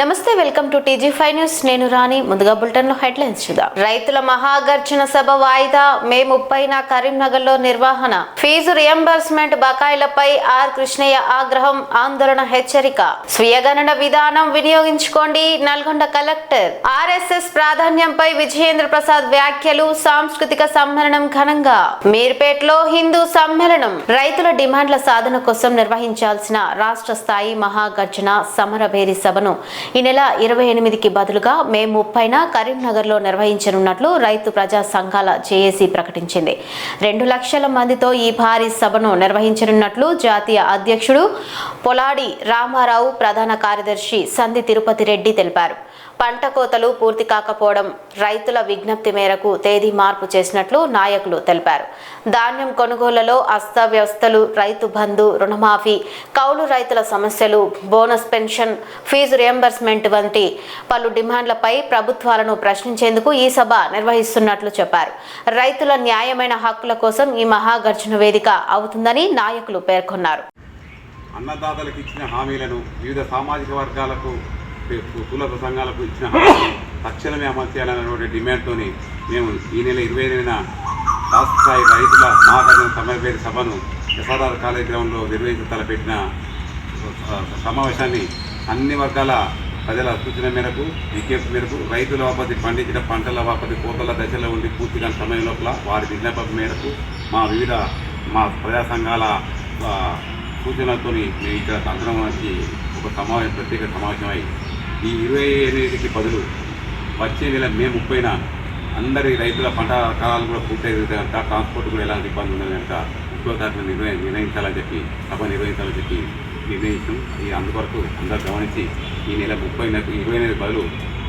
నమస్తే, welcome to TG5 news. నేను రాణి. ముందుగా బులెటిన్ లో హెడ్లైన్స్ చూద్దాం. రైతుల మహాగర్జన సభ వాయిదా. మే 30న కరీంనగర్ లో నిర్వహణ. ఫీజు రియంబర్స్మెంట్ బకాయిలపై ఆర్ కృష్ణయ్య ఆగ్రహం, ఆందోళన, హెచ్చరిక. స్వీయ గణన విధానం వినియోగించుకోండి నల్గొండ కలెక్టర్. RSS ప్రాధాన్యంపై విజయేంద్ర ప్రసాద్ వ్యాఖ్యలు. సాంస్కృతిక సమ్మేళనం ఘనంగా. మీర్పేటలో హిందూ సమ్మేళనం. రైతుల డిమాండ్ల సాధన కోసం నిర్వహించాల్సిన రాష్ట్ర స్థాయి మహాగర్జన సమరభేరి సభను ఈ నెల 28కి బదులుగా మే 30న కరీంనగర్ లో నిర్వహించనున్నట్లు రైతు ప్రజా సంఘాల జేఏసీ ప్రకటించింది. 2 లక్షల మందితో ఈ భారీ సభను నిర్వహించనున్నట్లు జాతీయ అధ్యక్షుడు పొలాడి రామారావు, ప్రధాన కార్యదర్శి సంది తిరుపతి రెడ్డి తెలిపారు. పంట కోతలు పూర్తి కాకపోవడం, రైతుల విజ్ఞప్తి మేరకు తేదీ మార్పు చేసినట్లు నాయకులు తెలిపారు. ధాన్యం కొనుగోళ్లలో అస్తవ్యవస్థలు, రైతు బంధు, రుణమాఫీ, కౌలు రైతుల సమస్యలు, బోనస్ పెన్షన్, ఫీజు రియంబర్స్మెంట్ వంటి పలు డిమాండ్లపై ప్రభుత్వాలను ప్రశ్నించేందుకు ఈ సభ నిర్వహిస్తున్నట్లు చెప్పారు. రైతుల న్యాయమైన హక్కుల కోసం ఈ మహాగర్జన వేదిక అవుతుందని నాయకులు పేర్కొన్నారు. అన్నదాతలకు ఇచ్చిన హామీలను, వివిధ సామాజిక వర్గాలకు, కుల సంఘాలకు ఇచ్చిన హామీలను తక్షణమే అమలు చేయాలన్నటువంటి డిమాండ్తో మేము ఈ నెల 25న రాష్ట్ర స్థాయి రైతుల మహాగర్జన సమరభేరి సభను SRR కాలేజ్ గ్రౌండ్లో నిర్వహించి తలపెట్టిన సమావేశాన్ని అన్ని వర్గాల ప్రజల సూచన మేరకు, విజ్ఞప్తి మేరకు రైతుల వాపతి పండించిన పంటల వాపతి కోతల దశలో ఉండి పూర్తిగా సమయం లోపల వారి విజ్ఞాపన మేరకు మా ప్రజా సంఘాల సూచనలతో మేము ఇక్కడ అందరం వచ్చి ఒక ప్రత్యేక సమావేశమై ఈ 28కి బదులు వచ్చే నెల మే 30న అందరి రైతుల పంట కాలాలు కూడా పూర్తయ్యే కనుక ట్రాన్స్పోర్ట్ కూడా ఎలాంటి ఇబ్బంది ఉండదు కనుక ఉద్యోగాలను నిర్ణయించాలని చెప్పి సభ నిర్వహించాలని చెప్పి నిర్ణయించాం. అందువరకు అందరూ గమనించి ఈ నెల 29 బదులు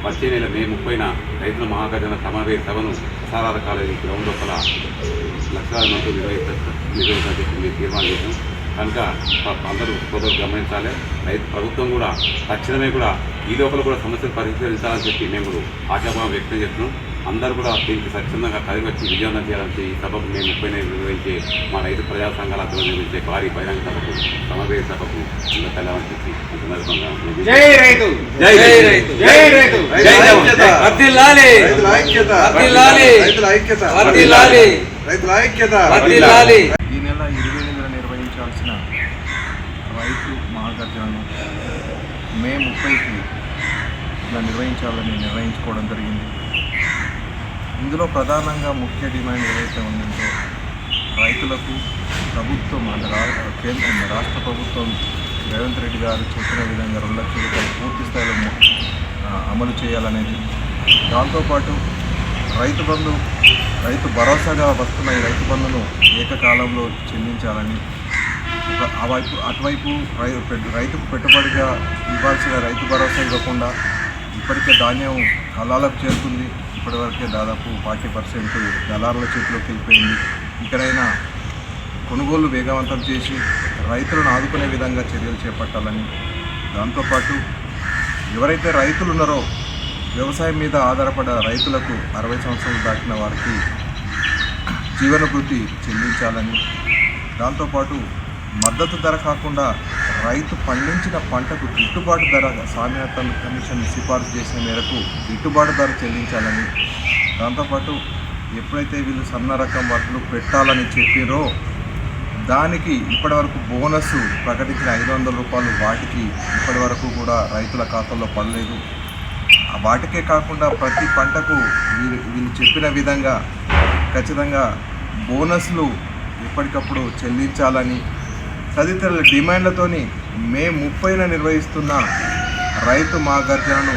వచ్చే నెల మే 30న రైతుల మహాగర్జన సమరభేరి సభను SRR కాలేజీ గ్రౌండ్ లోపల లక్షలాది మంది నిర్వహించాలని చెప్పి మేము తీర్మానం చేసాం. కనుక అందరూ సోదరులు గమనించాలి. ప్రభుత్వం కూడా తక్షణమే కూడా ఈ లోపల కూడా సమస్యలు పరిష్కరించాలని చెప్పి మేము ఆశాభావం వ్యక్తం చేస్తున్నాం. అందరూ కూడా దీనికి స్వచ్ఛందంగా కలిసి విజయవంతం చేయాలని ఈ సభకు మేము 30న నిర్వహించే మా రైతు ప్రజా సంఘాల నిర్వహించే భారీ బహిరంగ సభకు సమరభేరి సభకు తెలవని చెప్పి నిర్వహించాల్సిన రైతు మహాగర్జనను మే 30కి ఇలా నిర్వహించుకోవడం జరిగింది. ఇందులో ప్రధానంగా ముఖ్య డిమాండ్ ఏదైతే ఉందంటే రైతులకు ప్రభుత్వం రాష్ట్ర ప్రభుత్వం రేవంత్ రెడ్డి గారు చెప్పిన విధంగా 2 లక్షల రూపాయలు పూర్తి స్థాయిలో అమలు చేయాలనేది, దాంతోపాటు రైతు భరోసాగా వస్తున్న ఈ రైతు బంధును ఏకకాలంలో చెల్లించాలని, అటువైపు రైతుకు పెట్టుబడిగా ఇవ్వాల్సిన రైతు భరోసా ఇవ్వకుండా ఇప్పటికే ధాన్యం కళ్ళాలకు చేరుకుంది. ఇప్పటివరకే దాదాపు 40% దళారుల చేతిలోకి వెళ్ళిపోయింది. ఇకనైనా కొనుగోలు వేగవంతం చేసి రైతులను ఆదుకునే విధంగా చర్యలు చేపట్టాలని, దాంతోపాటు ఎవరైతే రైతులు ఉన్నారో వ్యవసాయం మీద ఆధారపడ్డ రైతులకు 60 సంవత్సరాలు దాటిన వారికి జీవనభృతి చెల్లించాలని, దాంతోపాటు మద్దతు ధర కాకుండా రైతు పండించిన పంటకు గిట్టుబాటు ధర స్వామినాథన్ కమిషన్ సిఫార్సు చేసిన మేరకు గిట్టుబాటు ధర చెల్లించాలని, దాంతోపాటు ఎప్పుడైతే వీళ్ళు సన్న రకం వడ్లు పెట్టాలని చెప్పారో దానికి ఇప్పటివరకు బోనస్ ప్రకటించిన 500 రూపాయలు వాటికి ఇప్పటివరకు కూడా రైతుల ఖాతాల్లో పడలేదు. వాటికే కాకుండా ప్రతి పంటకు వీళ్ళు చెప్పిన విధంగా ఖచ్చితంగా బోనస్లు ఎప్పటికప్పుడు చెల్లించాలని తదితర డిమాండ్లతోని మే 30న నిర్వహిస్తున్న రైతు మహాగర్జనను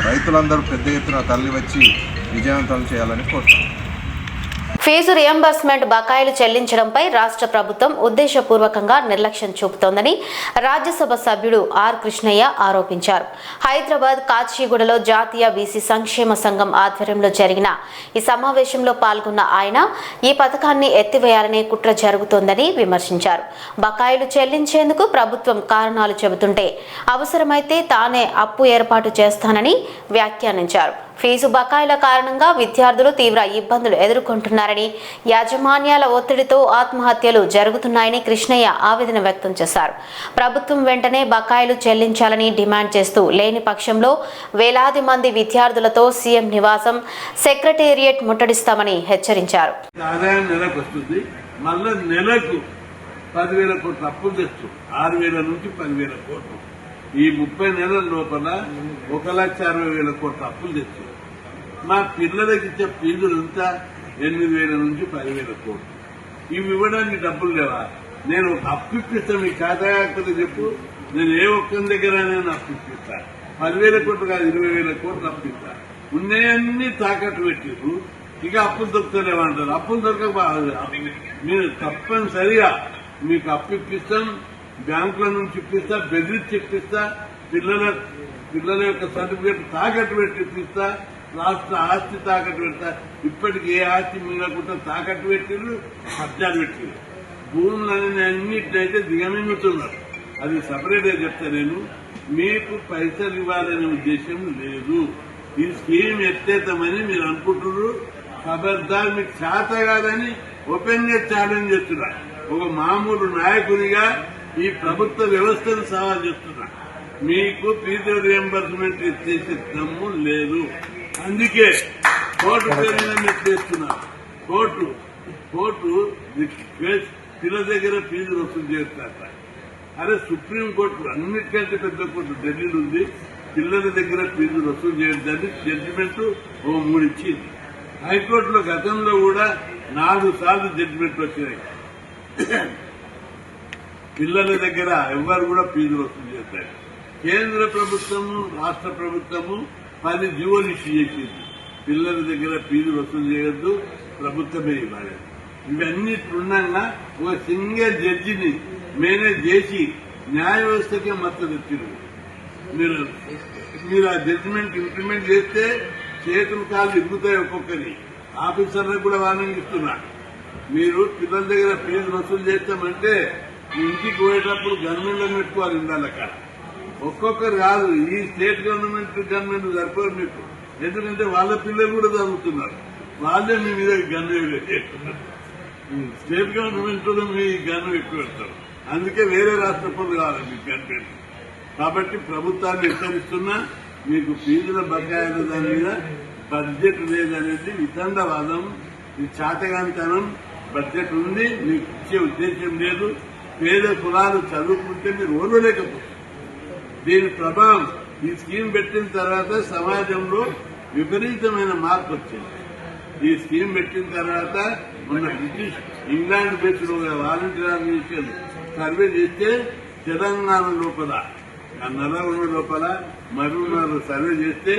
రైతులందరూ పెద్ద ఎత్తున తరలి వచ్చి విజయవంతం చేయాలని కోరుతున్నాను. ఫీజు రియంబర్స్మెంట్ బకాయిలు చెల్లించడంపై రాష్ట్ర ప్రభుత్వం ఉద్దేశపూర్వకంగా నిర్లక్ష్యం చూపుతోందని రాజ్యసభ సభ్యుడు ఆర్ కృష్ణయ్య ఆరోపించారు. హైదరాబాద్ కాచిగూడలో జాతీయ బీసీ సంక్షేమ సంఘం ఆధ్వర్యంలో జరిగిన ఈ సమావేశంలో పాల్గొన్న ఆయన ఈ పథకాన్ని ఎత్తివేయాలనే కుట్ర జరుగుతోందని విమర్శించారు. బకాయిలు చెల్లించేందుకు ప్రభుత్వం కారణాలు చెబుతుంటే అవసరమైతే తానే అప్పు ఏర్పాటు చేస్తానని వ్యాఖ్యానించారు. ఫీజు బకాయిల కారణంగా విద్యార్థులు తీవ్ర ఇబ్బందులు ఎదుర్కొంటున్నారని, యాజమాన్యాల ఒత్తిడితో ఆత్మహత్యలు జరుగుతున్నాయని కృష్ణయ్య ఆవేదన వ్యక్తం చేశారు. ప్రభుత్వం వెంటనే బకాయిలు చెల్లించాలని డిమాండ్ చేస్తూ లేని పక్షంలో వేలాది మంది విద్యార్థులతో సీఎం నివాసం, సెక్రటేరియట్ ముట్టడిస్తామని హెచ్చరించారు. ఆదాయం నెలకు వస్తుంది, మళ్ళా నెలకు 10,000 కోట్ల అప్పులు తెచ్చు, 6,000 నుంచి 10,000 కోట్లు. ఈ 30 నెలల లోపల 1,60,000 కోట్ల అప్పులు తెచ్చు. మా పిల్లలకి ఇచ్చే ఫీజులు ఎంత? 8,000 నుంచి 10,000 కోట్లు. ఇవి ఇవ్వడానికి డబ్బులు లేవా? నేను అప్పు ఇప్పిస్తాను, మీ ఖాతాయాకులు చెప్పు, నేను ఏ ఒక్కరి దగ్గర నేను అప్పు ఇప్పిస్తా. 10,000 కోట్లు కాదు, 20,000 కోట్లు అప్పు ఇస్తా. ఉన్నాయన్నీ తాకట్టు పెట్టిరు, ఇక అప్పులు దొరుకుతలేమంటారు. అప్పులు దొరకక మీరు తప్పనిసరిగా మీకు అప్పు ఇప్పిస్తాం, బ్యాంకుల నుంచి ఇప్పిస్తా, బెదిరించి ఇప్పిస్తా, పిల్లల యొక్క సర్టిఫికేట్ తాకట్టు పెట్టి ఇప్పిస్తా, రాష్ట్ర ఆస్తి తాకట్టు పెడతా. ఇప్పటికి ఏ ఆస్తి మిగలకుండా తాకట్టు పెట్టిరు, కబ్జాలు పెట్టిరు. భూములన్నీ అన్నిటినైతే దిగమింగుతున్నారు. అది సపరేట్గా చెప్తా. నేను మీకు పైసలు ఇవ్వాలనే ఉద్దేశం లేదు. ఈ స్కీమ్ ఎత్తేద్దామని మీరు అనుకుంటున్నారు. ఖబర్దార్, మీకు చేత కాదని ఓపెన్ గా ఛాలెంజ్ చేస్తున్నా. ఒక మామూలు నాయకునిగా ఈ ప్రభుత్వ వ్యవస్థను సవాల్ చేస్తున్నా. మీకు ఫీజు రియంబర్స్మెంట్ ఇచ్చేసే దమ్ము లేదు. అందుకే కోర్టు పేరు చేస్తున్నా. కోర్టు పిల్లల దగ్గర ఫీజు వసూలు చేస్తారట. అరే, సుప్రీంకోర్టు అన్నిటికంటే పెద్ద కోర్టు ఢిల్లీలో ఉంది. పిల్లల దగ్గర ఫీజు వసూలు చేయడానికి జడ్జిమెంట్ 3 ఇచ్చింది. హైకోర్టులో గతంలో కూడా 4 సార్లు జడ్జిమెంట్ వచ్చినాయి. పిల్లల దగ్గర ఎవరు కూడా ఫీజులు వసూలు చేస్తారు. కేంద్ర ప్రభుత్వము, రాష్ట్ర ప్రభుత్వము 10 జీవోలు ఇష్యూ చేసింది. పిల్లల దగ్గర ఫీజులు వసూలు చేయొద్దు, ప్రభుత్వమే ఇవ్వాలి. ఇవన్నీ ఉండగా ఒక సింగిల్ జడ్జిని మేనేజ్ చేసి న్యాయ వ్యవస్థకే మద్దతు ఇచ్చారు. మీరు ఆ జడ్జిమెంట్ ఇంప్లిమెంట్ చేస్తే చేతులు కాళ్ళు ఇరుగుతాయి. ఒక్కొక్కరి ఆఫీసర్లకు కూడా వార్నింగ్ ఇస్తున్నా. మీరు పిల్లల దగ్గర ఫీజు వసూలు చేస్తామంటే ఇంటికి పోయేటప్పుడు గవర్నమెంట్ పెట్టుకోవాలి. ఉండాలి అక్కడ. ఒక్కొక్కరు కాదు, ఈ స్టేట్ గవర్నమెంట్ సరిపోరు మీకు. ఎందుకంటే వాళ్ళ పిల్లలు కూడా చదువుతున్నారు. వాళ్ళే మీ మీద గన్ను చేస్తున్నారు. స్టేట్ గవర్నమెంట్ మీ గన్ను ఎక్కువ పెడతారు. అందుకే వేరే రాష్ట్ర పనులు కావాలి మీకు గన్ను. కాబట్టి ప్రభుత్వాన్ని హెచ్చరిస్తున్నా, మీకు ఫీజుల బకాయిల దాని మీద బడ్జెట్ లేదనేది వితండవాదం, ఇది చాతగాంతనం. బడ్జెట్ ఉంది, మీకు ఇచ్చే ఉద్దేశం లేదు. పేద కులాలు చదువుకుంటే మీరు ఓర్వలేకపోతే దీని ప్రభావం ఈ స్కీమ్ పెట్టిన తర్వాత సమాజంలో విపరీతమైన మార్పు వచ్చింది. ఈ స్కీమ్ పెట్టిన తర్వాత మొన్న British England based volunteer organisation survey చేస్తే తెలంగాణ లోపల నల్లగొండ లోపల మరుగున్నారు సర్వే చేస్తే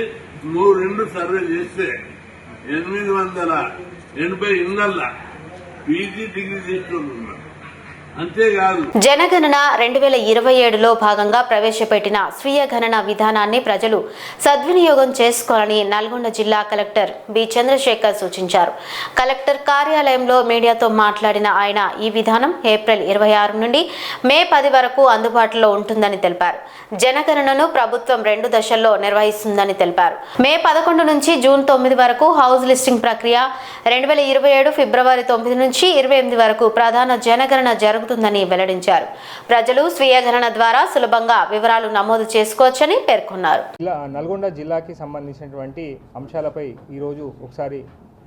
3 సర్వే చేస్తే 880 ఇళ్లల్లా పీజీ డిగ్రీ చేసిన ఉన్నారు. అంతేకాదు, జనగణన 2027లో భాగంగా ప్రవేశపెట్టిన స్వీయ గణన విధానాన్ని ప్రజలు సద్వినియోగం చేసుకోవాలని నల్గొండ జిల్లా కలెక్టర్ బి చంద్రశేఖర్ సూచించారు. కలెక్టర్ కార్యాలయంలో మీడియాతో మాట్లాడిన ఆయన ఈ విధానం ఏప్రిల్ 26 నుండి మే 10 వరకు అందుబాటులో ఉంటుందని తెలిపారు. జనగణనను ప్రభుత్వం 2 దశల్లో నిర్వహిస్తుందని తెలిపారు. మే 11 నుంచి జూన్ 9 వరకు హౌస్ లిస్టింగ్ ప్రక్రియ, 2027 ఫిబ్రవరి 9 నుంచి 28 వరకు ప్రధాన జనగణన జరుగుతుందని వెల్లడించారు. ప్రజలు స్వీయ గణన ద్వారా సులభంగా వివరాలు నమోదు చేసుకోవచ్చని పేర్కొన్నారు. నల్గొండ జిల్లాకి సంబంధించినటువంటి అంశాలపై ఈరోజు ఒకసారి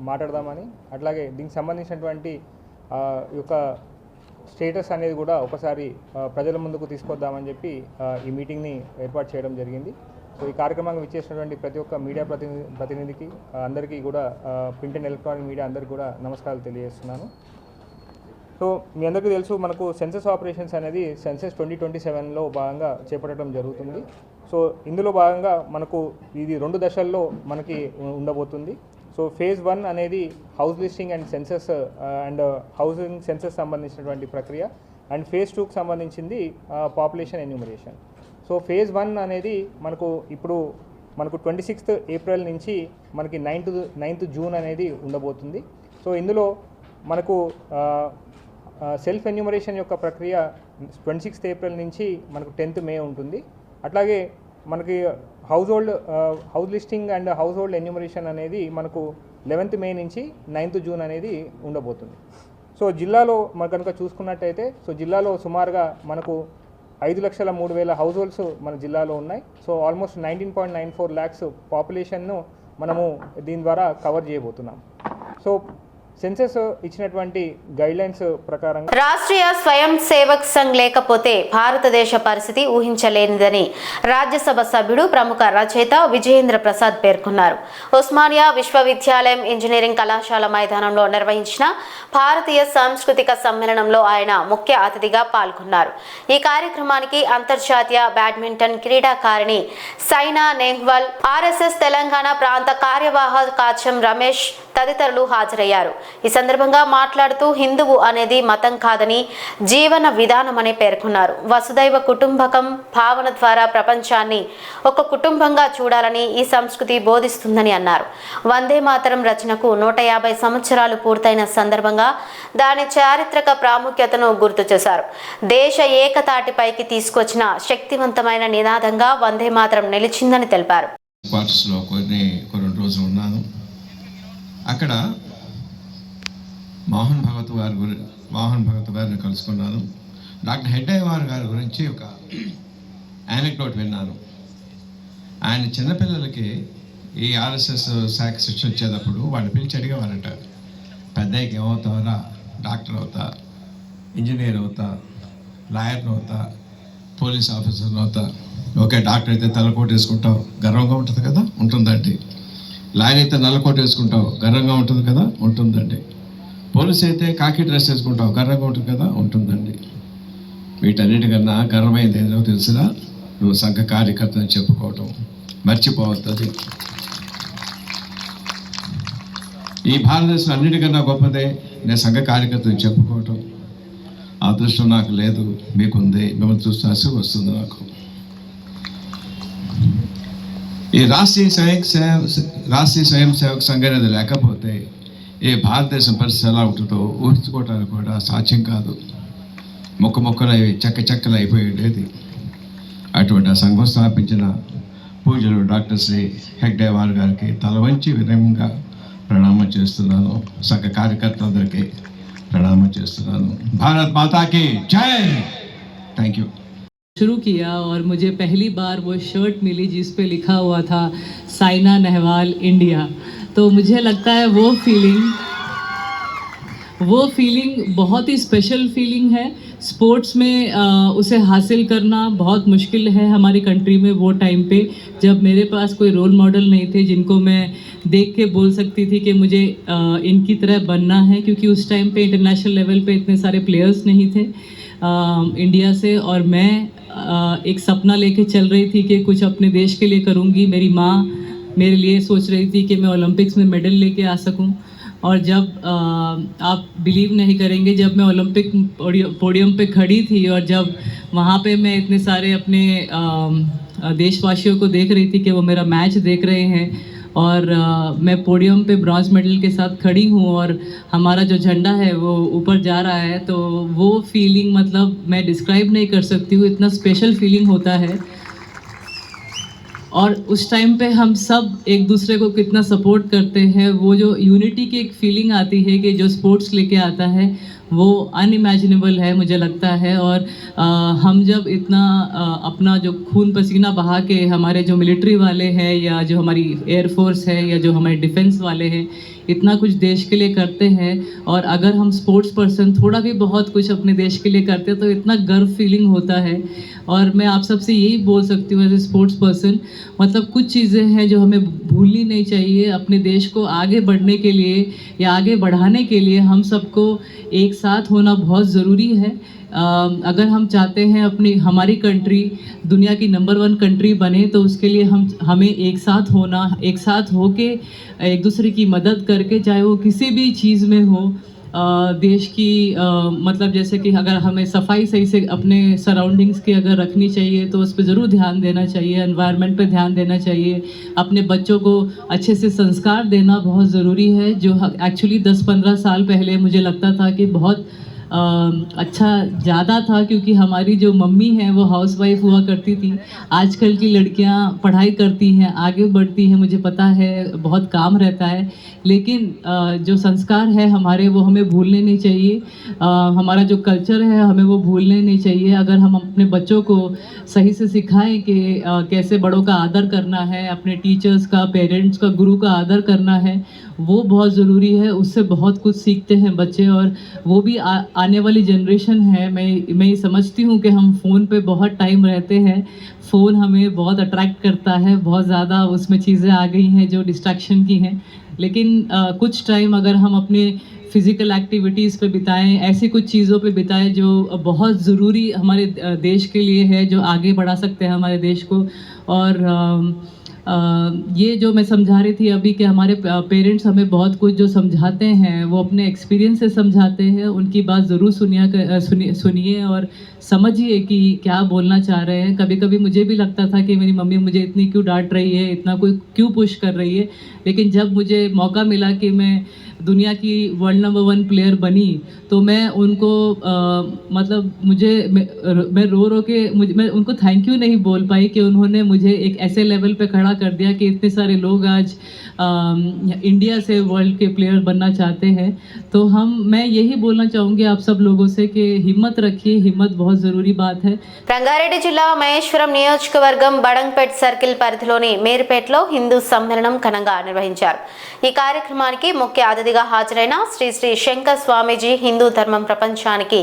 మాట్లాడదామని, అట్లాగే దీనికి సంబంధించినటువంటి యొక్క స్టేటస్ అనేది కూడా ఒకసారి ప్రజల ముందుకు తీసుకొద్దామని చెప్పి ఈ మీటింగ్ని ఏర్పాటు చేయడం జరిగింది. సో ఈ కార్యక్రమానికి విచ్చేసినటువంటి ప్రతి ఒక్క మీడియా ప్రతినిధికి అందరికీ కూడా ప్రింట్ అండ్ ఎలక్ట్రానిక్ మీడియా అందరికీ కూడా నమస్కారాలు తెలియజేస్తున్నాను. సో మీ అందరికీ తెలుసు, మనకు సెన్సస్ ఆపరేషన్స్ అనేది సెన్సస్ 2027లో భాగంగా చేపట్టడం జరుగుతుంది. సో ఇందులో భాగంగా మనకు ఇది 2 దశల్లో మనకి ఉండబోతుంది. సో ఫేజ్ 1 అనేది house listing and census and housing census సంబంధించినటువంటి ప్రక్రియ, అండ్ ఫేజ్ 2కి సంబంధించింది పాపులేషన్ ఎన్యూమరేషన్. సో ఫేజ్ 1 అనేది మనకు 26th ఏప్రిల్ నుంచి మనకి 9th జూన్ అనేది ఉండబోతుంది. సో ఇందులో మనకు సెల్ఫ్ ఎన్యూమరేషన్ యొక్క ప్రక్రియ 26th ఏప్రిల్ నుంచి మనకు 10th మే ఉంటుంది. అట్లాగే మనకి house listing and house hold enumeration అనేది మనకు 11th మే నుంచి 9th జూన్ అనేది ఉండబోతుంది. సో జిల్లాలో మనం కనుక చూసుకున్నట్టయితే జిల్లాలో సుమారుగా మనకు 5,03,000 హౌస్ హోల్డ్స్ మన జిల్లాలో ఉన్నాయి. సో ఆల్మోస్ట్ 19.94 lakhs పాపులేషన్ను మనము దీని ద్వారా కవర్ చేయబోతున్నాం. సో సెన్సెస్ ఇచ్చినటువంటి గైడ్లైన్స్ ప్రకారం రాష్ట్రీయ స్వయం సేవక్ సంఘ్ లేకపోతే భారతదేశ పరిస్థితి ఊహించలేనిదని రాజ్యసభ సభ్యుడు ప్రముఖ రచయిత విజయేంద్ర ప్రసాద్ పేర్కొన్నారు. ఉస్మానియా విశ్వవిద్యాలయం ఇంజనీరింగ్ కళాశాల మైదానంలో నిర్వహించిన భారతీయ సాంస్కృతిక సమ్మేళనంలో ఆయన ముఖ్య అతిథిగా పాల్గొన్నారు. ఈ కార్యక్రమానికి అంతర్జాతీయ బ్యాడ్మింటన్ క్రీడాకారిణి సైనా నెహ్వాల్, ఆర్ఎస్ఎస్ తెలంగాణ ప్రాంత కార్యవాహక కాచం రమేష్ తదితరులు హాజరయ్యారు. ఈ సందర్భంగా మాట్లాడుతూ హిందువు అనేది మతం కాదని జీవన విధానమని పేర్కొన్నారు. వసుదైవ కుటుంబకం భావన ద్వారా ప్రపంచాన్ని ఒక కుటుంబంగా చూడాలని ఈ సంస్కృతి బోధిస్తుందని అన్నారు. వందే మాతరం రచనకు 150 సంవత్సరాలు పూర్తయిన సందర్భంగా దాని చారిత్రక ప్రాముఖ్యతను గుర్తు చేశారు. దేశ ఏకతాటిపైకి తీసుకొచ్చిన శక్తివంతమైన నినాదంగా వందే మాతరం నిలిచిందని తెలిపారు. అక్కడ మోహన్ భగత్ గారిని కలుసుకున్నాను. డాక్టర్ హెడ్డేవార్ గారి గురించి ఒక యానెక్డోట్ విన్నాను. ఆయన చిన్నపిల్లలకి ఈ ఆర్ఎస్ఎస్ శాఖ శిక్షణ ఇచ్చేటప్పుడు వాళ్ళు పిలిచి అడిగేవారంట, పెద్దయ్యకి ఏమవుతావరా, డాక్టర్ అవుతా, ఇంజనీర్ అవుతా, లాయర్ అవుతా, పోలీస్ ఆఫీసర్ అవుతా. ఓకే, డాక్టర్ అయితే తలకోట వేసుకుంటావు, గర్వంగా ఉంటుంది కదా, ఉంటుందండి. లాయర్ అయితే నల్లకోట వేసుకుంటావు, గర్వంగా ఉంటుంది కదా, ఉంటుందండి. పోలీస్ అయితే కాకి డ్రెస్ వేసుకుంటావు, గర్వంగా ఉంటుంది కదా, ఉంటుందండి. వీటన్నిటికన్నా గర్వమైంది ఏదో తెలుసురా, నువ్వు సంఘ కార్యకర్తని చెప్పుకోవటం మర్చిపోవద్దు. ఈ భారతదేశం అన్నిటికన్నా గొప్పదే నేను సంఘ కార్యకర్తని చెప్పుకోవటం. అదృష్టం నాకు లేదు, మీకుంది. మిమ్మల్ని చూస్తే అసలు వస్తుంది నాకు. ఈ రాష్ట్రీయ స్వయం సేవక్ సంఘ్ అనేది లేకపోతే ఈ భారతదేశం పరిస్థితి ఎలా ఉంటుందో ఊహించుకోవడానికి కూడా సాధ్యం కాదు. మొక్కలు చెక్కలు అయిపోయి ఉండేది. అటువంటి ఆ సంఘం స్థాపించిన పూజలు డాక్టర్ శ్రీ హెగ్డేవార్ గారికి తల వంచి వినయంగా ప్రణామం చేస్తున్నాను. సంఘ కార్యకర్తలందరికీ ప్రణామం చేస్తున్నాను. భారత్ మాతాకి జై. Thank you. शुरू किया और मुझे पहली बार वो शर्ट मिली जिस पे लिखा हुआ था साइना नेहवाल इंडिया. तो मुझे लगता है वो फीलिंग बहुत ही स्पेशल फीलिंग है. स्पोर्ट्स में उसे हासिल करना बहुत मुश्किल है हमारी कंट्री में. वो टाइम पे जब मेरे पास कोई रोल मॉडल नहीं थे जिनको मैं देख के बोल सकती थी कि मुझे इनकी तरह बनना है, क्योंकि उस टाइम पे इंटरनेशनल लेवल पे इतने सारे प्लेयर्स नहीं थे इंडिया से. और मैं एक सपना लेके चल रही थी कि कुछ अपने देश के लिए करूँगी. मेरी माँ मेरे लिए सोच रही थी कि मैं ओलंपिक्स में मेडल लेके आ सकूँ. और जब आप बिलीव नहीं करेंगे, जब मैं ओलंपिक पोडियम पे खड़ी थी और जब वहाँ पे मैं इतने सारे अपने देशवासियों को देख रही थी कि वो मेरा मैच देख रहे हैं और मैं पोडियम पे ब्रॉन्ज मेडल के साथ खड़ी हूँ और हमारा जो झंडा है वो ऊपर जा रहा है, तो वो फीलिंग मतलब मैं डिस्क्राइब नहीं कर सकती हूँ. इतना स्पेशल फीलिंग होता है. और उस टाइम पे हम सब एक दूसरे को कितना सपोर्ट करते हैं. वो जो यूनिटी की एक फीलिंग आती है कि जो स्पोर्ट्स लेके आता है वो अनइमेजिनेबल है मुझे लगता है. और हम जब इतना अपना जो खून पसीना बहा के हमारे जो मिलिट्री वाले हैं या जो हमारी एयरफोर्स है या जो हमारे डिफेंस वाले हैं इतना कुछ देश के लिए करते हैं, और अगर हम स्पोर्ट्स पर्सन थोड़ा भी बहुत कुछ अपने देश के लिए करते हैं तो इतना गर्व फीलिंग होता है. और मैं आप सबसे यही बोल सकती हूँ एज ए स्पोर्ट्स पर्सन, मतलब कुछ चीज़ें हैं जो हमें भूलनी नहीं चाहिए. अपने देश को आगे बढ़ने के लिए या आगे बढ़ाने के लिए हम सबको एक साथ होना बहुत ज़रूरी है. अगर हम चाहते हैं हमारी कंट्री दुनिया की नंबर 1 कंट्री बने, तो उसके लिए हमें एक साथ होके एक दूसरे की मदद करके, चाहे वो किसी भी चीज़ में हो, देश की मतलब जैसे कि अगर हमें सफाई सही से अपने सराउंडिंग्स की अगर रखनी चाहिए तो उस पर ज़रूर ध्यान देना चाहिए. एनवायरनमेंट पे ध्यान देना चाहिए. अपने बच्चों को अच्छे से संस्कार देना बहुत ज़रूरी है, जो एक्चुअली 10-15 साल पहले मुझे लगता था कि बहुत अच्छा ज़्यादा था, क्योंकि हमारी जो मम्मी है वो हाउसवाइफ हुआ करती थी। आजकल की लड़कियां पढ़ाई करती हैं, आगे बढ़ती हैं, मुझे पता है बहुत काम रहता है, लेकिन जो संस्कार है हमारे वो हमें भूलने नहीं चाहिए। हमारा जो कल्चर है हमें वो भूलने नहीं चाहिए। अगर हम अपने बच्चों को सही से सिखाएं कि कैसे बड़ों का आदर करना है, अपने टीचर्स का, पेरेंट्स का, गुरु का आदर करना है, वो बहुत ज़रूरी है। उससे बहुत कुछ सीखते हैं बच्चे, और वो भी आने वाली जनरेशन है। मैं ये समझती हूँ कि हम फ़ोन पे बहुत टाइम रहते हैं, फ़ोन हमें बहुत अट्रैक्ट करता है, बहुत ज़्यादा उसमें चीज़ें आ गई हैं जो डिस्ट्रैक्शन की हैं। लेकिन कुछ टाइम अगर हम अपने फिज़िकल एक्टिविटीज़ पे बिताएं, ऐसी कुछ चीज़ों पे बिताएं जो बहुत ज़रूरी हमारे देश के लिए है, जो आगे बढ़ा सकते हैं हमारे देश को। और ये जो मैं समझा रही थी अभी कि हमारे पेरेंट्स हमें बहुत कुछ जो समझाते हैं वो अपने एक्सपीरियंस से समझाते हैं। उनकी बात ज़रूर सुनिए और समझिए कि क्या बोलना चाह रहे हैं। कभी कभी मुझे भी लगता था कि मेरी मम्मी मुझे इतनी क्यों डांट रही है, इतना कोई क्यों पुश कर रही है, लेकिन जब मुझे मौका मिला कि मैं दुनिया की वर्ल्ड नंबर 1 प्लेयर बनी, तो मैं उनको मतलब मैं रो के मैं उनको थैंक यू नहीं बोल पाई कि उन्होंने मुझे एक ऐसे लेवल पे खड़ा कर दिया कि इतने सारे लोग आज इंडिया से वर्ल्ड के प्लेयर बनना चाहते हैं। तो मैं यही बोलना चाहूँगी आप सब लोगों से कि हिम्मत रखिए, हिम्मत बहुत ज़रूरी बात है। రంగారెడ్డి జిల్లా మహేశ్వరం నియోజకవర్గం బడంగ్పేట్ సర్కిల్ పరిధిలోని మేర్పేటలో హిందూ సమ్మేళనం ఘనంగా నిర్వహించారు. ఈ కార్యక్రమానికి ముఖ్య అతిథిగా హాజరైన శ్రీ శ్రీ శంకర్ స్వామీజీ హిందూ ధర్మం ప్రపంచానికి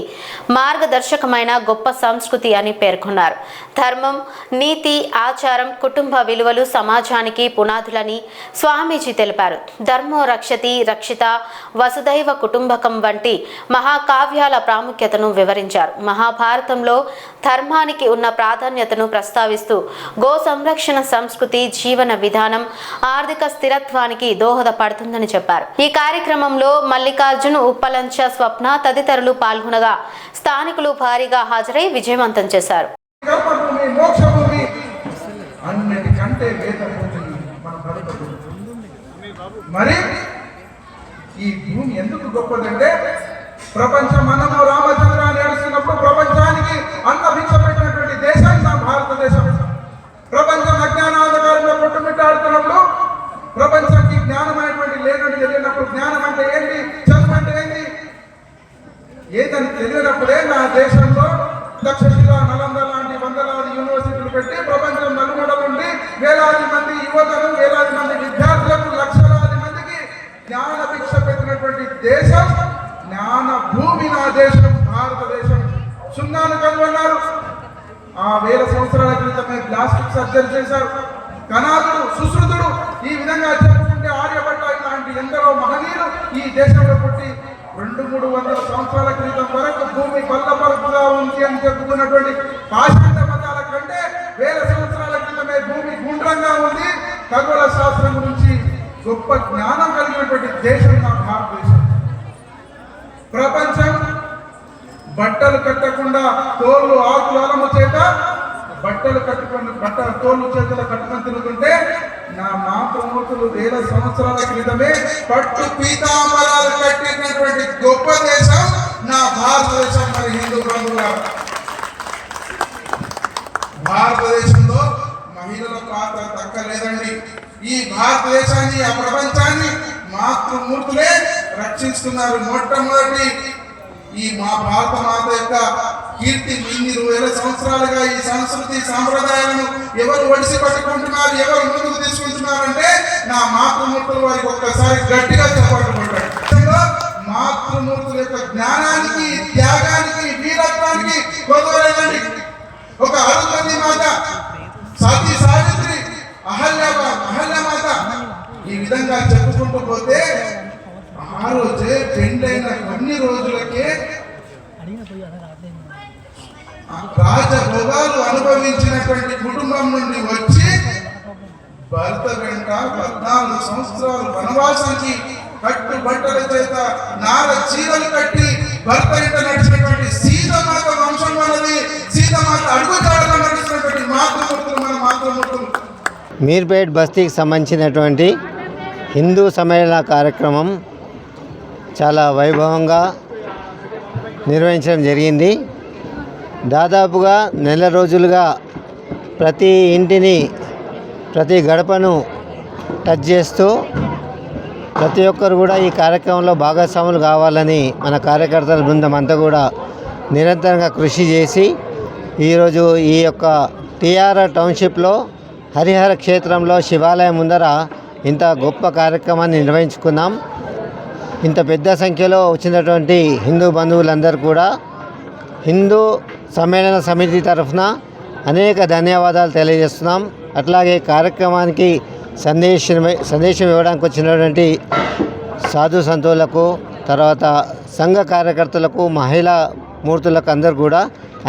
మార్గదర్శకమైన గొప్ప సంస్కృతి అని పేర్కొన్నారు. ధర్మం, నీతి, ఆచారం, కుటుంబ విలువలు సమాజానికి పునాదులని స్వామీజీ తెలిపారు. ధర్మో రక్షతి రక్షిత, వసుదైవ కుటుంబకం వంటి మహాకావ్యాల ప్రాముఖ్యతను వివరించారు. మహాభారతంలో ధర్మానికి ఉన్న ప్రాధాన్యతను ప్రస్తావిస్తూ గో సంరక్షణ సంస్కృతి జీవన విధానం ఆర్థిక స్థిరత్వానికి దోహదపడుతుందని చెప్పారు. ఈ కార్యక్రమంలో మల్లికార్జున్, ఉప్పలంచ, స్వప్న తదితరులు పాల్గొనగా స్థానికులు భారీగా హాజరై విజయవంతం చేశారు. మరి ఈ భూమి ఎందుకు గొప్పదంటే ప్రపంచం మనము రామచంద్ర నడుస్తున్నప్పుడు ప్రపంచానికి అన్న భిక్ష పెట్టినటువంటి దేశం నా భారతదేశం. ప్రపంచం అజ్ఞానాంధకారంలో కొట్టుమిట్టాడుతున్నప్పుడు, ప్రపంచానికి జ్ఞానమైనటువంటి లేదని తెలియనప్పుడు, జ్ఞానం అంటే ఏంటి, చదువు అంటే ఏంటి ఏదని తెలియనప్పుడే నా దేశంలో తక్షశిల, నలంద లాంటి వందలాది యూనివర్సిటీలు పెట్టి ప్రపంచం నలుమూల నుండి వేలాది మంది యువతను, వేలాది మంది విద్యార్థులకు, లక్షలాది మందికి జ్ఞాన భిక్ష పెట్టినటువంటి దేశం, జ్ఞాన భూమి నా దేశం భారతదేశం. సున్నాను కనుగొన్నారు. ఆ 1000 సంవత్సరాల క్రితమే ప్లాస్టిక్ సర్జరీ చేశారు. కణాదుడు, సుశ్రుతుడు, ఈ విధంగా చెప్పుకుంటే ఆర్యభట్ట ఇలాంటి ఎందరో మహనీయులు ఈ దేశంలో పుట్టి 200-300 సంవత్సరాల క్రితం వరకు భూమి బల్లపరుపుగా ఉంది అని చెప్పుకున్నటువంటి పాశ్చాత్య మతాల కంటే 1000 సంవత్సరాల క్రితమే భూమి గుండ్రంగా ఉంది. ఖగోళ శాస్త్రం గురించి గొప్ప జ్ఞానం కలిగినటువంటి దేశం నా భారతదేశం. ప్రపంచం బట్టలు కట్టకుండా తోళ్ళు ఆకులు అలము చేత బట్టలు కట్టుకొని తోళ్ళు చేతులు కట్టుకొని తిరుగుతుంటే నా మాతృమూర్తులు 1000 సంవత్సరాల క్రితమే పట్టు పీతాంబరాలు కట్టినటువంటి గొప్ప దేశం నా భారతదేశం. మరి హిందూ బంధువులారా, భారతదేశంలో మహిళల పాత్ర తక్కలేదండి. ఈ భారతదేశాన్ని, ఆ ప్రపంచాన్ని మాతృమూర్తులే రక్షిస్తున్నారు. మొట్టమొదటి ఈ మా భారత మాత యొక్క కీర్తి ఇన్ని 2000 సంవత్సరాలుగా ఈ సంస్కృతి సాంప్రదాయాలను ఎవరు ఒడిసి పట్టుకుంటున్నారు, ఎవరు ముందుకు తీసుకుంటున్నారంటే నా మాతృమూర్తులు. వారికి ఒక్కసారి గట్టిగా చప్పట్లు కొట్టారు. మాతృమూర్తుల యొక్క జ్ఞానానికి, త్యాగానికి, వీరత్వానికి కొదవలేదండి. ఒక అరుంధతి మాత, సతీ సావిత్రి, అహల్యమాత, ఈ విధంగా చెప్పుకుంటూ పోతే ఆ రోజే పెండ్లైన కొన్ని రోజులకే రాజభోగాలు అనుభవించినటువంటి కుటుంబం నుండి వచ్చి భర్త వెంట 14 సంవత్సరాలు వనవాసానికి కట్టుబట్టల చేత నార చీరలు కట్టి భర్త వెంట నడిచినటువంటి సీతమాత వంశం అన్నది, సీతమాత అడుగుజాడలో నడిచినటువంటి మాతృమూర్తులు మన మాతృమూర్తులు. మీర్పేట్ బస్తీకి సంబంధించినటువంటి హిందూ సమ్మేళన కార్యక్రమం చాలా వైభవంగా నిర్వహించడం జరిగింది. దాదాపుగా నెల రోజులుగా ప్రతి ఇంటిని ప్రతి గడపను టచ్ చేస్తూ ప్రతి ఒక్కరు కూడా ఈ కార్యక్రమంలో భాగస్వాములు కావాలని మన కార్యకర్తల బృందం అంతా కూడా నిరంతరంగా కృషి చేసి ఈరోజు ఈ యొక్క టీఆర్ఆర్ టౌన్షిప్లో హరిహర క్షేత్రంలో శివాలయం ముందర ఇంత గొప్ప కార్యక్రమాన్ని నిర్వహించుకున్నాం. ఇంత పెద్ద సంఖ్యలో వచ్చినటువంటి హిందూ బంధువులందరూ కూడా హిందూ సమ్మేళన సమితి తరఫున అనేక ధన్యవాదాలు తెలియజేస్తున్నాం. అట్లాగే కార్యక్రమానికి సందేశం ఇవ్వడానికి వచ్చినటువంటి సాధు సంతులకు, తర్వాత సంఘ కార్యకర్తలకు, మహిళా మూర్తులకు అందరూ కూడా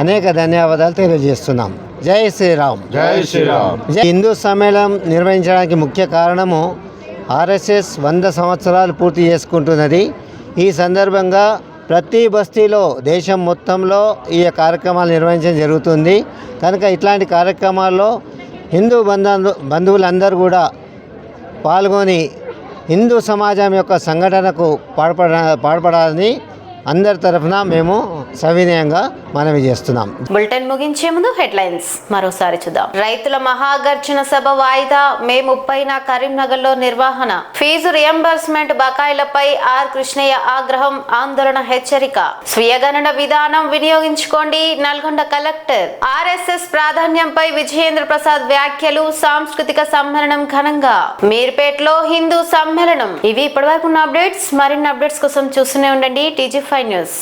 అనేక ధన్యవాదాలు తెలియజేస్తున్నాం. జై శ్రీరామ్. జై శ్రీరామ్. హిందూ సమ్మేళనం నిర్వహించడానికి ముఖ్య కారణము ఆర్ఎస్ఎస్ 100 సంవత్సరాలు పూర్తి చేసుకుంటున్నది. ఈ సందర్భంగా ప్రతి బస్తీలో దేశం మొత్తంలో ఈ కార్యక్రమాలు నిర్వహించడం జరుగుతుంది. కనుక ఇట్లాంటి కార్యక్రమాల్లో హిందూ బంధువులందరూ కూడా పాల్గొని హిందూ సమాజం యొక్క సంఘటనకు పాల్పడాలని అందరి తరఫున మేము సవినయంగా మనవి చేస్తున్నాం. బులెటిన్ ముగించే ముందు హెడ్లైన్స్ మరోసారి చూద్దాం. రైతుల మహాగర్జన సభ వాయిదా, మే 30న కరీంనగర్లో నిర్వహణ. ఫీజు రియంబర్స్మెంట్ బకాయిలపై ఆర్ కృష్ణయ్య ఆగ్రహం, ఆందోళన హెచ్చరిక. స్వీయ గణన విధానం వినియోగించుకోండి, నల్గొండ కలెక్టర్. ఆర్ఎస్ఎస్ ప్రాధాన్యంపై విజయేంద్ర ప్రసాద్ వ్యాఖ్యలు. సాంస్కృతిక సమ్మేళనం ఘనంగా. మీర్పేటలో హిందూ సమ్మేళనం. ఇవి ఇప్పటివరకు ఉన్న అప్డేట్స్. మరిన్ని అప్డేట్స్ కోసం చూస్తూనే ఉండండి TG5 News.